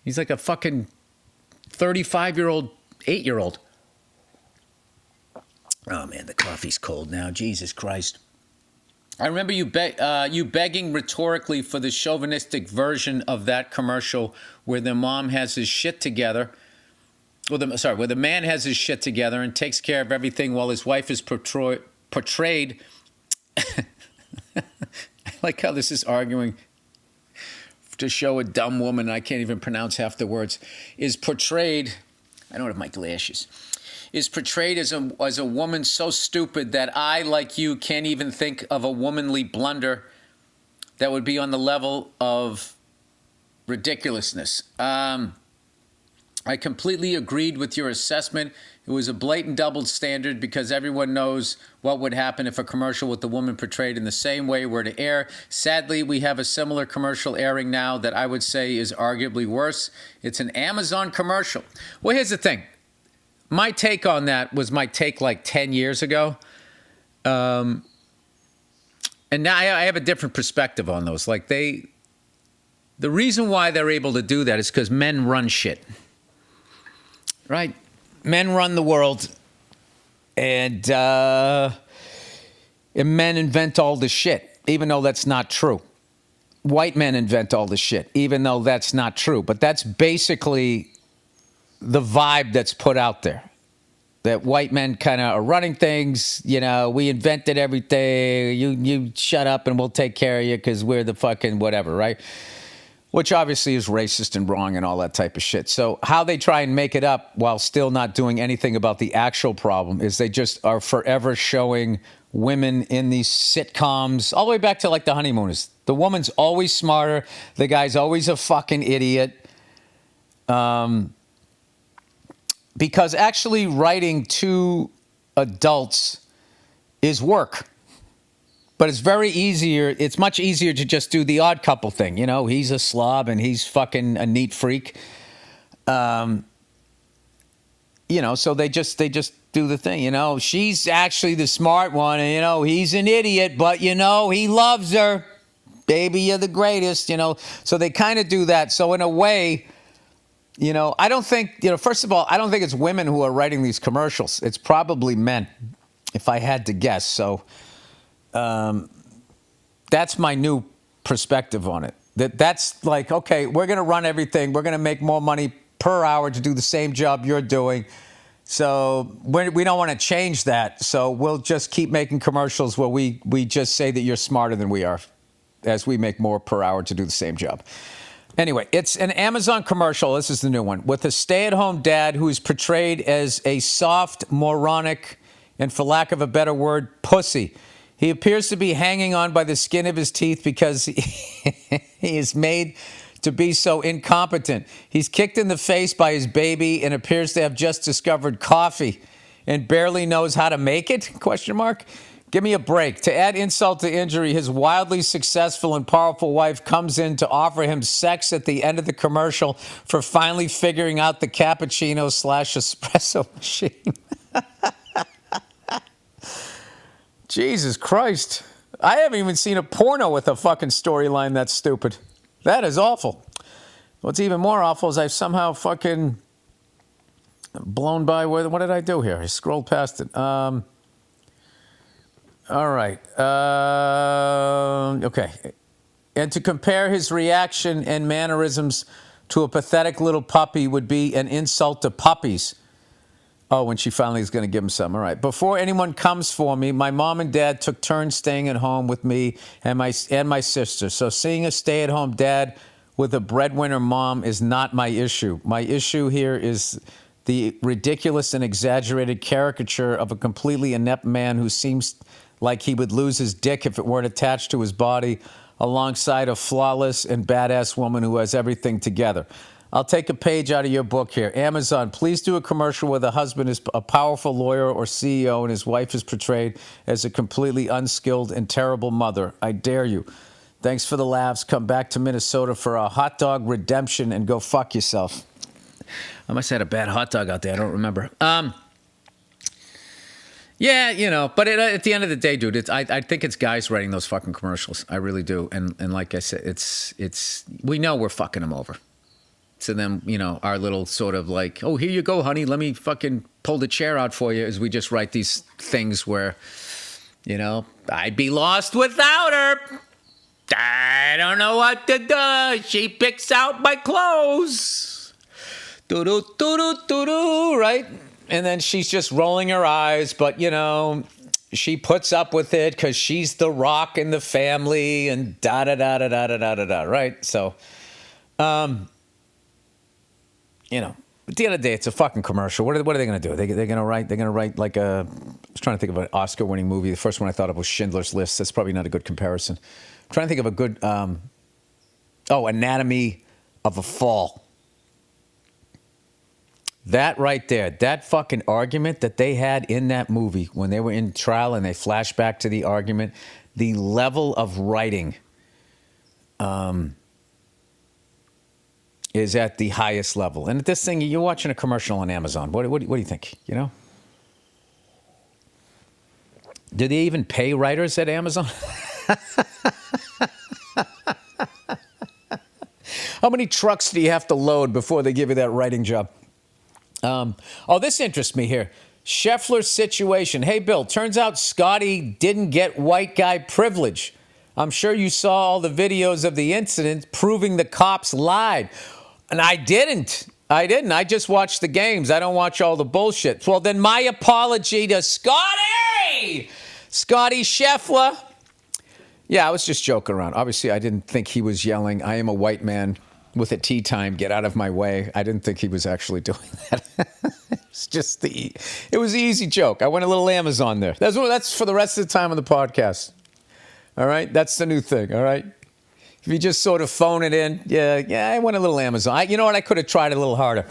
S1: He's like a fucking 35-year-old, 8-year-old. Oh, man, the coffee's cold now. Jesus Christ. I remember you begging rhetorically for the chauvinistic version of that commercial where the mom has his shit together. Where the man has his shit together and takes care of everything while his wife is portrayed. I like how this is arguing to show a dumb woman, I can't even pronounce half the words, is portrayed, I don't have my glasses, is portrayed as a woman so stupid that I, like you, can't even think of a womanly blunder that would be on the level of ridiculousness. I completely agreed with your assessment. It was a blatant double standard because everyone knows what would happen if a commercial with the woman portrayed in the same way were to air. Sadly, we have a similar commercial airing now that I would say is arguably worse. It's an Amazon commercial. Well, here's the thing. My take on that was my take 10 years ago. And now I have a different perspective on those. The reason why they're able to do that is because men run shit. Right? Men run the world, and men invent all the shit, even though that's not true. White men invent all the shit, even though that's not true. But that's basically the vibe that's put out there, that white men kind of are running things. We invented everything. You shut up and we'll take care of you because we're the fucking whatever, right? Which obviously is racist and wrong and all that type of shit. So how they try and make it up while still not doing anything about the actual problem is they just are forever showing women in these sitcoms, all the way back to the Honeymooners. The woman's always smarter. The guy's always a fucking idiot. Because actually writing to adults is work. But it's much easier to just do the Odd Couple thing. He's a slob and he's fucking a neat freak. So they just do the thing, She's actually the smart one and, he's an idiot, but, he loves her. Baby, you're the greatest, So they kind of do that. So in a way, I don't think, first of all, I don't think it's women who are writing these commercials. It's probably men, if I had to guess. So... that's my new perspective on it. That's okay, we're going to run everything. We're going to make more money per hour to do the same job you're doing. So we don't want to change that. So we'll just keep making commercials where we just say that you're smarter than we are as we make more per hour to do the same job. Anyway, it's an Amazon commercial. This is the new one with a stay-at-home dad who is portrayed as a soft, moronic, and for lack of a better word, pussy. He appears to be hanging on by the skin of his teeth because he is made to be so incompetent. He's kicked in the face by his baby and appears to have just discovered coffee and barely knows how to make it? ? Give me a break. To add insult to injury, his wildly successful and powerful wife comes in to offer him sex at the end of the commercial for finally figuring out the cappuccino/espresso machine. Jesus Christ. I haven't even seen a porno with a fucking storyline that's stupid. That is awful. What's even more awful is I've somehow fucking blown by. What did I do here? I scrolled past it. All right. Okay. And to compare his reaction and mannerisms to a pathetic little puppy would be an insult to puppies. Oh, when she finally is going to give him some. All right. Before anyone comes for me, my mom and dad took turns staying at home with me and my sister. So seeing a stay-at-home dad with a breadwinner mom is not my issue. My issue here is the ridiculous and exaggerated caricature of a completely inept man who seems like he would lose his dick if it weren't attached to his body, alongside a flawless and badass woman who has everything together. I'll take a page out of your book here. Amazon, please do a commercial where the husband is a powerful lawyer or CEO and his wife is portrayed as a completely unskilled and terrible mother. I dare you. Thanks for the laughs. Come back to Minnesota for a hot dog redemption and go fuck yourself. I must have had a bad hot dog out there. I don't remember. Yeah, you know, but at the end of the day, dude, I think it's guys writing those fucking commercials. I really do. And like I said, it's we know we're fucking them over. So then, you know, our little sort of like, oh, here you go, honey, let me fucking pull the chair out for you, as we just write these things where, you know, I'd be lost without her. I don't know what to do. She picks out my clothes. Do-do, do-do, do-do, right? And then she's just rolling her eyes, but, you know, she puts up with it because she's the rock in the family and da-da-da-da-da-da-da-da, right? So, you know, at the end of the day, it's a fucking commercial. What are they going to do? They're going to write like a, I was trying to think of an Oscar-winning movie. The first one I thought of was Schindler's List. That's probably not a good comparison. I'm trying to think of a good, Anatomy of a Fall. That right there, that fucking argument that they had in that movie when they were in trial and they flash back to the argument, the level of writing is at the highest level. And this thing, you're watching a commercial on Amazon. What do you think, you know? Do they even pay writers at Amazon? How many trucks do you have to load before they give you that writing job? This interests me here. Scheffler's situation. Hey, Bill, turns out Scotty didn't get white guy privilege. I'm sure you saw all the videos of the incident proving the cops lied. And I didn't. I just watched the games. I don't watch all the bullshit. Well, then my apology to Scotty Scheffler. Yeah, I was just joking around. Obviously, I didn't think he was yelling, I am a white man with a tea time, get out of my way. I didn't think he was actually doing that. It was an easy joke. I went a little Amazon there. That's for the rest of the time on the podcast. All right? That's the new thing, all right? If you just sort of phone it in, yeah, I went a little Amazon. You know what? I could have tried a little harder.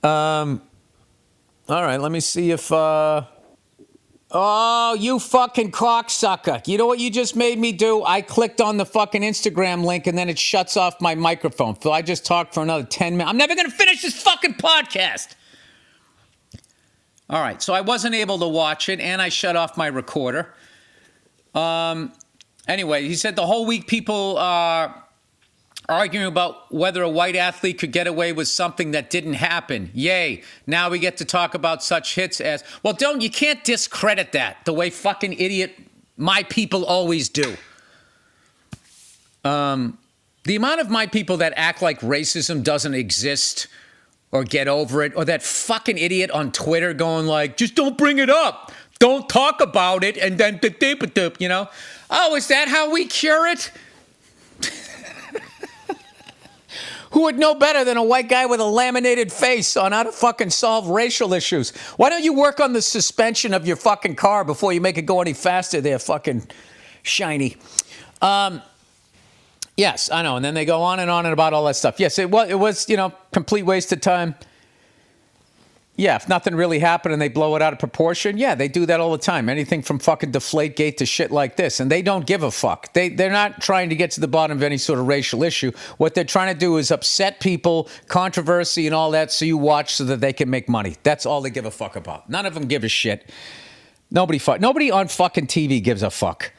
S1: All right, let me see if... Oh, you fucking cocksucker. You know what you just made me do? I clicked on the fucking Instagram link and then it shuts off my microphone. So I just talked for another 10 minutes. I'm never going to finish this fucking podcast. All right, so I wasn't able to watch it and I shut off my recorder. Anyway, he said the whole week people are arguing about whether a white athlete could get away with something that didn't happen. Yay. Now we get to talk about such hits as, well, you can't discredit that the way fucking idiot my people always do. The amount of my people that act like racism doesn't exist or get over it, or that fucking idiot on Twitter going like, just don't bring it up. Don't talk about it. And then, you know, oh, is that how we cure it? Who would know better than a white guy with a laminated face on how to fucking solve racial issues? Why don't you work on the suspension of your fucking car before you make it go any faster there, fucking shiny? Yes, I know. And then they go on and about all that stuff. Yes, it was, you know, complete waste of time. Yeah, if nothing really happened and they blow it out of proportion, yeah, they do that all the time. Anything from fucking Deflategate to shit like this. And they don't give a fuck. They're not trying to get to the bottom of any sort of racial issue. What they're trying to do is upset people, controversy and all that, so you watch so that they can make money. That's all they give a fuck about. None of them give a shit. Nobody on fucking TV gives a fuck.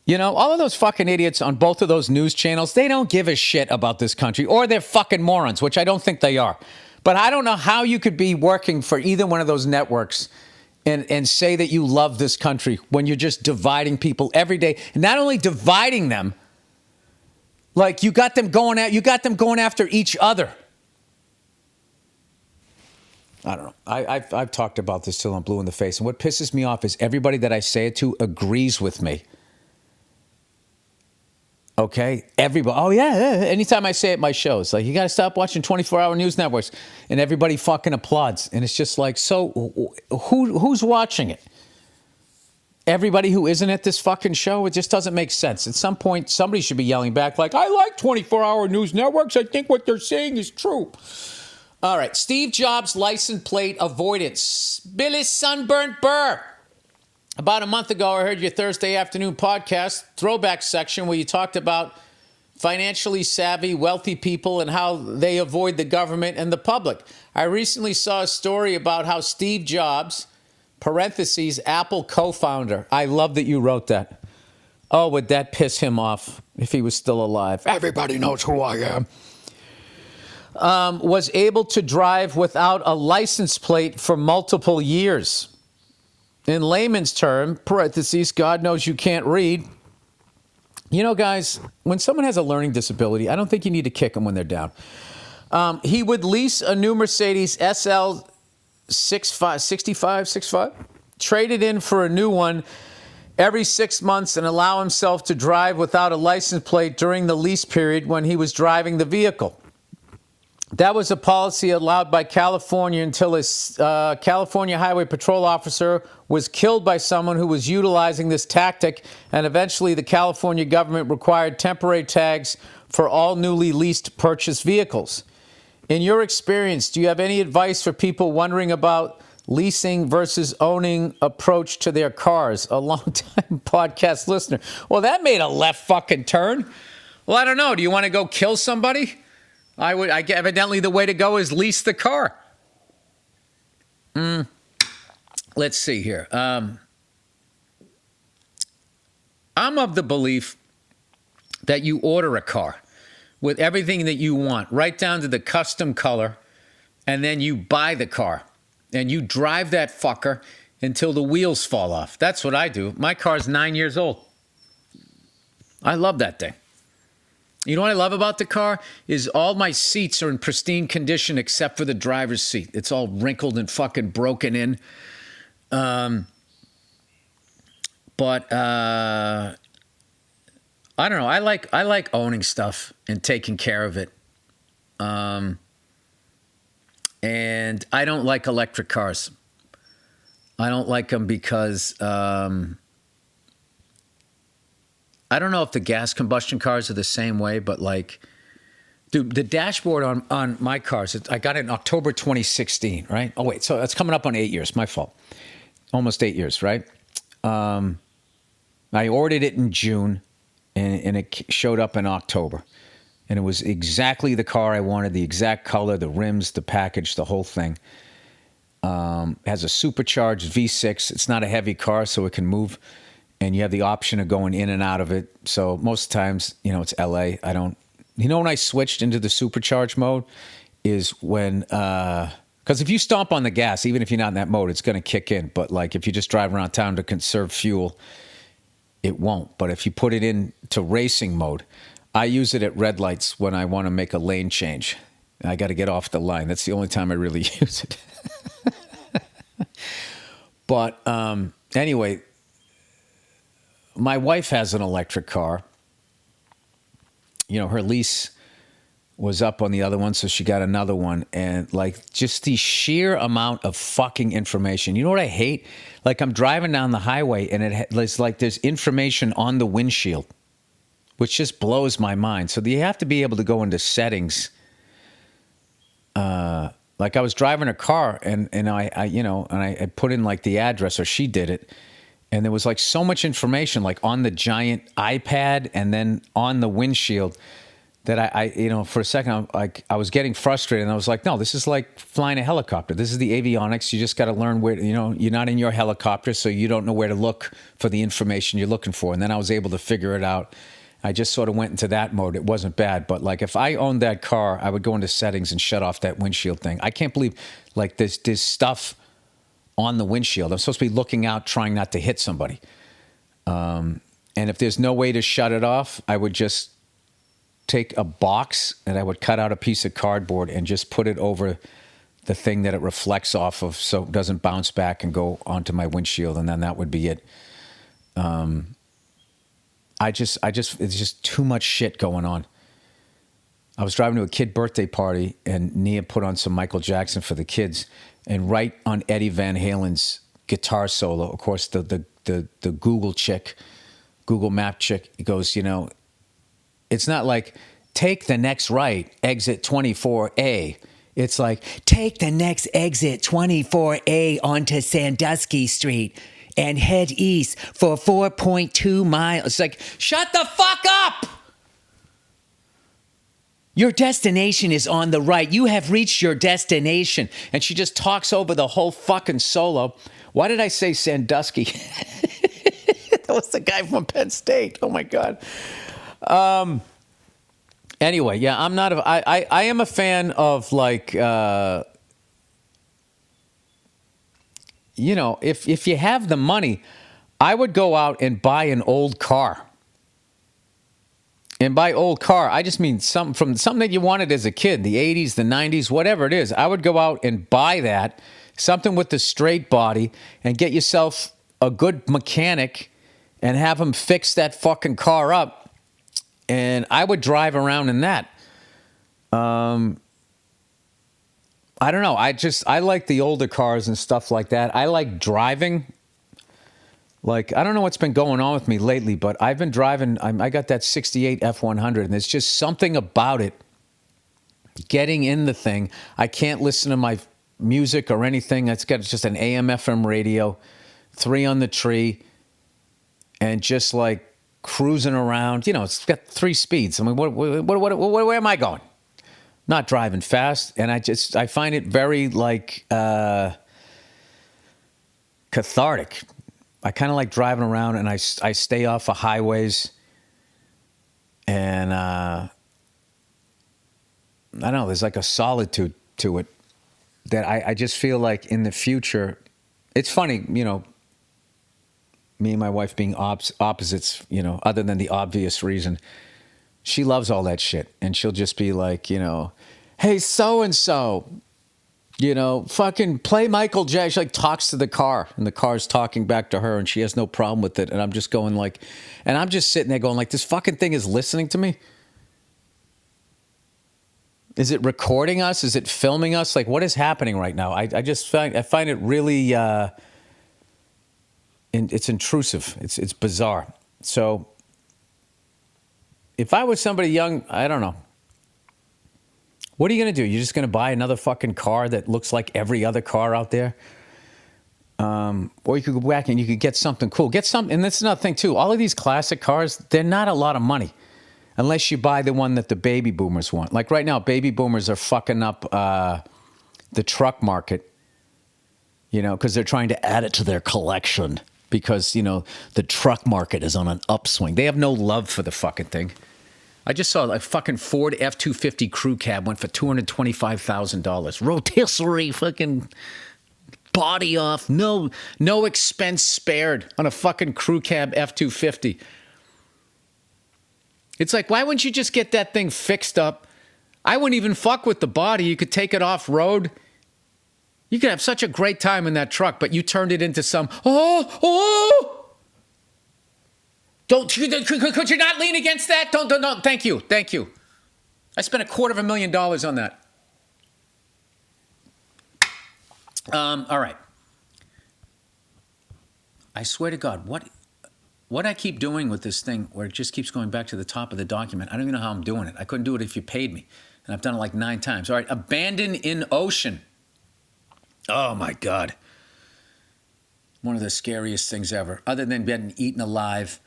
S1: You know, all of those fucking idiots on both of those news channels, they don't give a shit about this country. Or they're fucking morons, which I don't think they are. But I don't know how you could be working for either one of those networks and say that you love this country when you're just dividing people every day. And not only dividing them, Like you got them going after each other. I don't know. I've talked about this till I'm blue in the face. And what pisses me off is everybody that I say it to agrees with me. Okay? Everybody. Oh, yeah. Anytime I say it at my shows, like, you got to stop watching 24-hour news networks. And everybody fucking applauds. And it's just like, so who's watching it? Everybody who isn't at this fucking show? It just doesn't make sense. At some point, somebody should be yelling back like, I like 24-hour news networks. I think what they're saying is true. All right, Steve Jobs' license plate avoidance. Billy Sunburnt Burr. About a month ago, I heard your Thursday afternoon podcast, throwback section, where you talked about financially savvy, wealthy people and how they avoid the government and the public. I recently saw a story about how Steve Jobs, parentheses, Apple co-founder. I love that you wrote that. Oh, would that piss him off if he was still alive? Everybody knows who I am. Was able to drive without a license plate for multiple years. In layman's term, parentheses, God knows you can't read. You know, guys, when someone has a learning disability, I don't think you need to kick them when they're down. He would lease a new Mercedes SL 65, trade it in for a new one every 6 months and allow himself to drive without a license plate during the lease period when he was driving the vehicle. That was a policy allowed by California until a California Highway Patrol officer was killed by someone who was utilizing this tactic, and eventually the California government required temporary tags for all newly leased purchased vehicles. In your experience, do you have any advice for people wondering about leasing versus owning approach to their cars? A long-time podcast listener. Well, that made a left fucking turn. Well, I don't know. Do you want to go kill somebody? Evidently the way to go is lease the car. Let's see here. I'm of the belief that you order a car with everything that you want, right down to the custom color, and then you buy the car. And you drive that fucker until the wheels fall off. That's what I do. My car's 9 years old. I love that thing. You know what I love about the car is all my seats are in pristine condition except for the driver's seat. It's all wrinkled and fucking broken in. But I don't know. I like owning stuff and taking care of it. And I don't like electric cars. I don't like them because I don't know if the gas combustion cars are the same way, but like, dude, the dashboard on my cars, I got it in October 2016, right? Oh, wait, so that's coming up on 8 years, my fault. Almost 8 years, right? I ordered it in June, and it showed up in October. And it was exactly the car I wanted, the exact color, the rims, the package, the whole thing. Has a supercharged V6. It's not a heavy car, so it can move. And you have the option of going in and out of it. So most times, it's LA. when I switched into the supercharged mode is when, because if you stomp on the gas, even if you're not in that mode, it's going to kick in. But like if you just drive around town to conserve fuel, it won't. But if you put it into racing mode, I use it at red lights when I want to make a lane change. I got to get off the line. That's the only time I really use it. But anyway, my wife has an electric car. Her lease was up on the other one, so she got another one. And like just the sheer amount of fucking information. You know what I hate? Like I'm driving down the highway and it's like there's information on the windshield, which just blows my mind. So you have to be able to go into settings. Like I was driving a car and I put in like the address, or she did it. And there was like so much information like on the giant iPad and then on the windshield that I for a second, I was getting frustrated, and I was like, no, this is like flying a helicopter. This is the avionics. You just got to learn where, you're not in your helicopter, so you don't know where to look for the information you're looking for. And then I was able to figure it out. I just sort of went into that mode. It wasn't bad, but like if I owned that car, I would go into settings and shut off that windshield thing. I can't believe like there's stuff on the windshield. I'm supposed to be looking out, trying not to hit somebody. And if there's no way to shut it off, I would just take a box and I would cut out a piece of cardboard and just put it over the thing that it reflects off of so it doesn't bounce back and go onto my windshield, and then that would be it. It's just too much shit going on. I was driving to a kid birthday party, and Nia put on some Michael Jackson for the kids, and right on Eddie Van Halen's guitar solo, of course, the Google Map chick, goes, it's not like, take the next right, exit 24A. It's like, take the next exit 24A onto Sandusky Street and head east for 4.2 miles. It's like, shut the fuck up! Your destination is on the right. You have reached your destination. And she just talks over the whole fucking solo. Why did I say Sandusky? That was the guy from Penn State. Oh, my God. Anyway, yeah, I am a fan of, like, if you have the money, I would go out and buy an old car. And by old car, I just mean something that you wanted as a kid, the 80s, the 90s, whatever it is. I would go out and buy that, something with the straight body, and get yourself a good mechanic and have him fix that fucking car up. And I would drive around in that. I don't know. I like the older cars and stuff like that. I like driving. Like, I don't know what's been going on with me lately, but I've been driving. I got that 68 F100, and there's just something about it. Getting in the thing. I can't listen to my music or anything. It's got just an AM FM radio, 3 on the tree, and just like cruising around. It's got 3 speeds. I mean, where am I going? Not driving fast, and I find it very like cathartic. I kind of like driving around, and I stay off of highways, and I don't know. There's like a solitude to it that I just feel like in the future. It's funny, me and my wife being opposites, other than the obvious reason. She loves all that shit, and she'll just be like, hey, so-and-so, fucking play Michael Jackson. She like talks to the car, and the car's talking back to her, and she has no problem with it. And I'm just going like, and I'm just sitting there going like, this fucking thing is listening to me? Is it recording us? Is it filming us? Like, what is happening right now? I find it really, it's intrusive. It's bizarre. So if I was somebody young, I don't know. What are you going to do? You're just going to buy another fucking car that looks like every other car out there? Or you could go back and you could get something cool. And that's another thing, too. All of these classic cars, they're not a lot of money. Unless you buy the one that the baby boomers want. Like right now, baby boomers are fucking up the truck market, because they're trying to add it to their collection. Because, the truck market is on an upswing. They have no love for the fucking thing. I just saw a fucking Ford F-250 crew cab went for $225,000. Rotisserie fucking body off. No expense spared on a fucking crew cab F-250. It's like, why wouldn't you just get that thing fixed up? I wouldn't even fuck with the body. You could take it off road. You could have such a great time in that truck, but you turned it into some, could you not lean against that? Don't. Thank you. I spent $250,000 on that. All right. I swear to God, what I keep doing with this thing where it just keeps going back to the top of the document, I don't even know how I'm doing it. I couldn't do it if you paid me. And I've done it like 9 times. All right, abandoned in ocean. Oh, my God. One of the scariest things ever. Other than getting eaten alive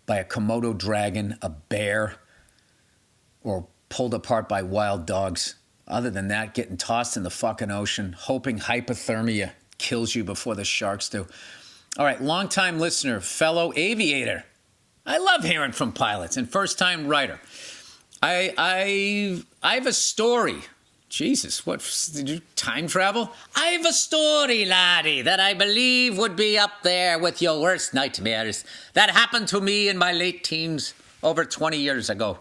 S1: by a Komodo dragon, a bear, or pulled apart by wild dogs. Other than that, getting tossed in the fucking ocean, hoping hypothermia kills you before the sharks do. All right, longtime listener, fellow aviator. I love hearing from pilots, and first-time writer. I have a story. Jesus, what, did you time travel? I have a story, laddie, that I believe would be up there with your worst nightmares that happened to me in my late teens over 20 years ago.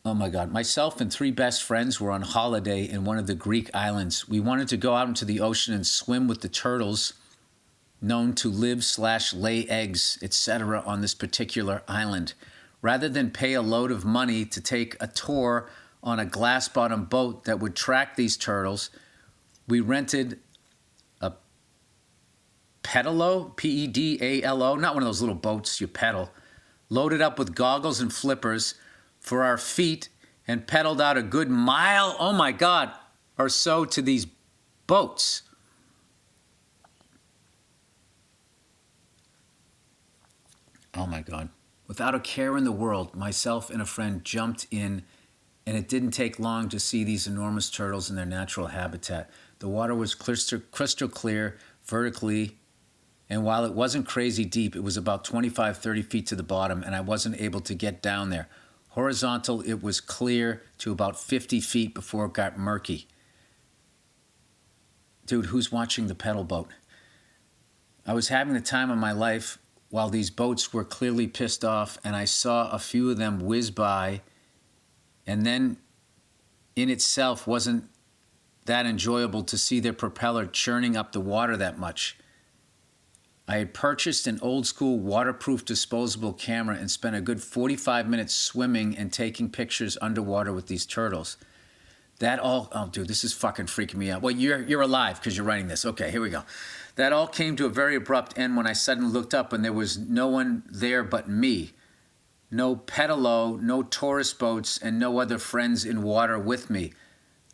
S1: Oh my God. Myself and three best friends were on holiday in one of the Greek islands. We wanted to go out into the ocean and swim with the turtles known to live/lay eggs, etc. on this particular island. Rather than pay a load of money to take a tour on a glass-bottom boat that would track these turtles, we rented a pedalo, P-E-D-A-L-O, not one of those little boats you pedal, loaded up with goggles and flippers for our feet and pedaled out a good mile, oh my God, or so to these boats. Oh my God. Without a care in the world, myself and a friend jumped in, and it didn't take long to see these enormous turtles in their natural habitat. The water was crystal clear vertically, and while it wasn't crazy deep, it was about 25, 30 feet to the bottom, and I wasn't able to get down there. Horizontal, it was clear to about 50 feet before it got murky. Dude, who's watching the pedal boat? I was having the time of my life while these boats were clearly pissed off, and I saw a few of them whiz by, and then in itself wasn't that enjoyable to see their propeller churning up the water that much. I had purchased an old school waterproof disposable camera and spent a good 45 minutes swimming and taking pictures underwater with these turtles. That all, oh dude, this is fucking freaking me out. Well, you're alive because you're writing this. Okay, here we go. That all came to a very abrupt end when I suddenly looked up and there was no one there but me. No pedalo, no tourist boats, and no other friends in water with me.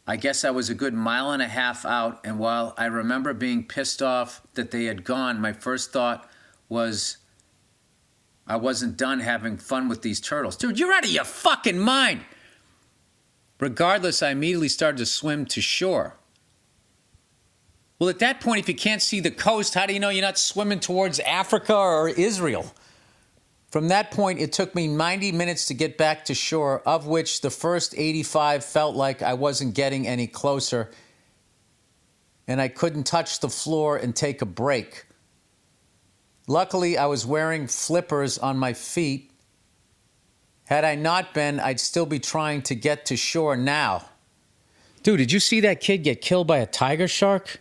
S1: I guess I was a good mile and a half out, and while I remember being pissed off that they had gone, my first thought was I wasn't done having fun with these turtles. Dude, you're out of your fucking mind! Regardless, I immediately started to swim to shore. Well, at that point, if you can't see the coast, how do you know you're not swimming towards Africa or Israel? From that point, it took me 90 minutes to get back to shore, of which the first 85 felt like I wasn't getting any closer, and I couldn't touch the floor and take a break. Luckily, I was wearing flippers on my feet. Had I not been, I'd still be trying to get to shore now. Dude, did you see that kid get killed by a tiger shark?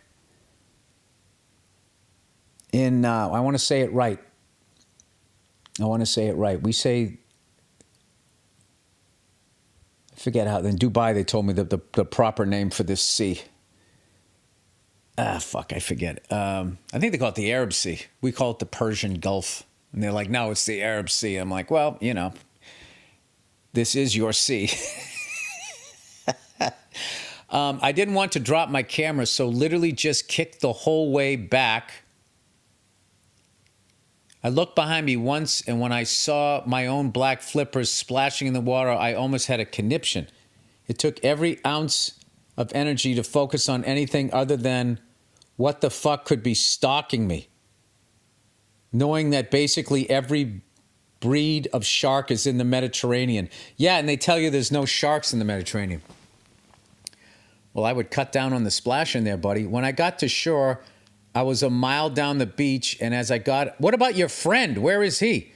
S1: I want to say it right. We say, I forget how, in Dubai they told me the proper name for this sea. I forget. I think they call it the Arab Sea. We call it the Persian Gulf. And they're like, no, it's the Arab Sea. I'm like, well, you know, this is your sea. I didn't want to drop my camera, so literally just kicked the whole way back. I looked behind me once, and when I saw my own black flippers splashing in the water, I almost had a conniption. It took every ounce of energy to focus on anything other than what the fuck could be stalking me. Knowing that basically every breed of shark is in the Mediterranean. Yeah, and they tell you there's no sharks in the Mediterranean. Well, I would cut down on the splashing there, buddy. When I got to shore, I was a mile down the beach, and as I got... What about your friend? Where is he?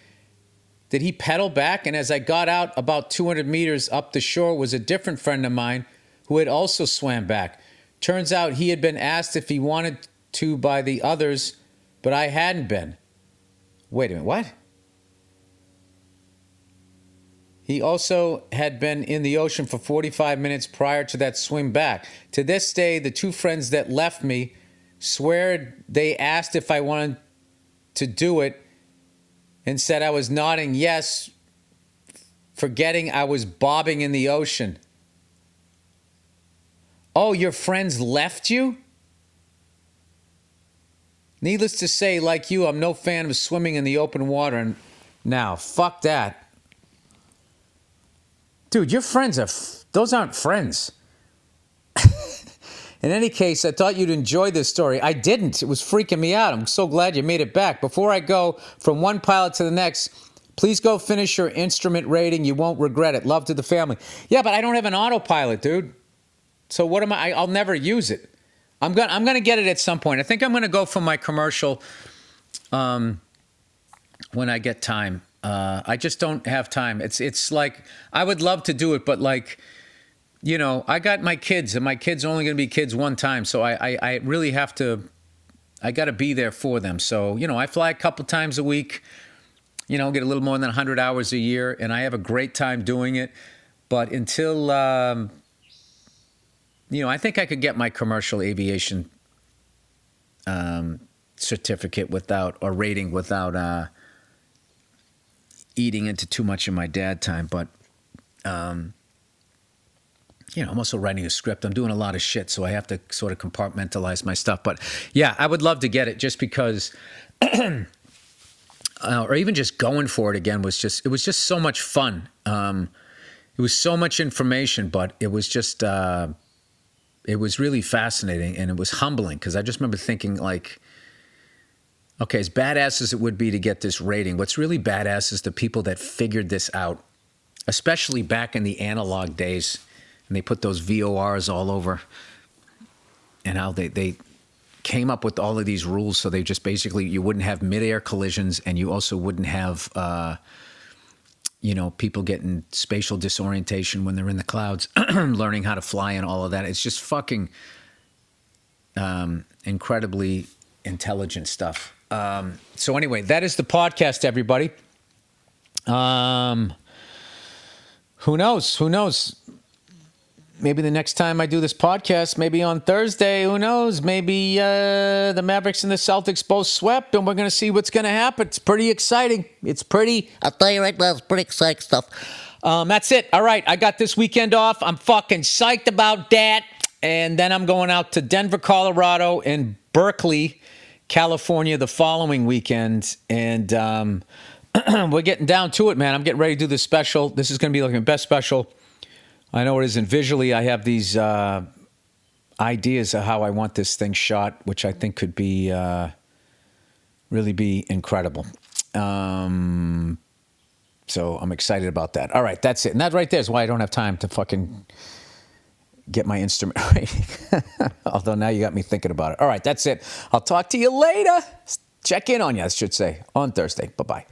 S1: Did he pedal back? And as I got out about 200 meters up the shore was a different friend of mine who had also swam back. Turns out he had been asked if he wanted to by the others, but I hadn't been. Wait a minute, what? He also had been in the ocean for 45 minutes prior to that swim back. To this day, the two friends that left me swear they asked if I wanted to do it and said I was nodding yes, forgetting I was bobbing in the ocean. Oh, your friends left you? Needless to say, like you, I'm no fan of swimming in the open water. And now, fuck that. Dude, your friends are... those aren't friends. In any case, I thought you'd enjoy this story. I didn't. It was freaking me out. I'm so glad you made it back. Before I go from one pilot to the next, please go finish your instrument rating. You won't regret it. Love to the family. Yeah, but I don't have an autopilot, dude. So what am I? I'll never use it. I'm gonna get it at some point. I think I'm gonna go for my commercial when I get time. I just don't have time. It's like I would love to do it, but like, you know, I got my kids, and my kids are only going to be kids one time, so I really have to. I got to be there for them. So, you know, I fly a couple times a week. You know, get a little more than 100 hours a year, and I have a great time doing it. But until, you know, I think I could get my commercial aviation certificate without, or rating without eating into too much of my dad time. But, you know, I'm also writing a script. I'm doing a lot of shit, so I have to sort of compartmentalize my stuff. But yeah, I would love to get it just because, or even just going for it again was just so much fun. It was so much information, but it was just, it was really fascinating, and it was humbling because I just remember thinking like, okay, as badass as it would be to get this rating, what's really badass is the people that figured this out, especially back in the analog days, and they put those VORs all over, and how they came up with all of these rules. So they just basically, you wouldn't have midair collisions, and you also wouldn't have, you know, people getting spatial disorientation when they're in the clouds, learning how to fly and all of that. It's just fucking incredibly intelligent stuff. So anyway, that is the podcast, everybody. Who knows? Who knows? Maybe the next time I do this podcast, maybe on Thursday, who knows? Maybe the Mavericks and the Celtics both swept, and we're going to see what's going to happen. It's pretty exciting. I'll tell you right now, it's pretty exciting stuff. That's it. All right, I got this weekend off. I'm fucking psyched about that. And then I'm going out to Denver, Colorado, and Berkeley, California the following weekend. And we're getting down to it, man. I'm getting ready to do this special. This is going to be like my best special I know it is. And visually, I have these ideas of how I want this thing shot, which I think could be really be incredible. So I'm excited about that. All right, that's it. And that right there is why I don't have time to fucking get my instrument rating. Although now you got me thinking about it. All right, that's it. I'll talk to you later. Check in on you, I should say, on Thursday. Bye-bye.